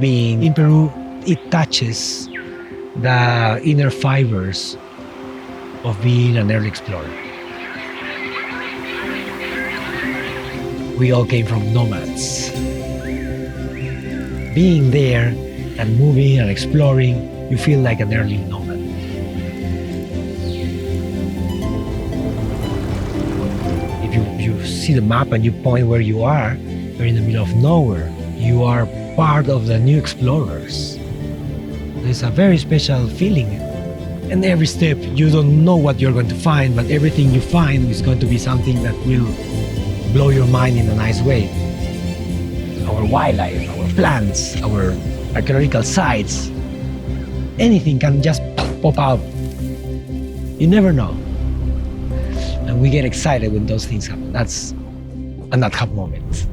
being in Peru, it touches the inner fibers of being an early explorer. We all came from nomads. Being there and moving and exploring, you feel like an early nomad. If you see the map and you point where you are, you're in the middle of nowhere. You are part of the new explorers. It's a very special feeling. And every step, you don't know what you're going to find, but everything you find is going to be something that will blow your mind in a nice way. Our wildlife, our plants, our archaeological sites, anything can just pop out. You never know. And we get excited when those things happen. That's a Nat Hab moment.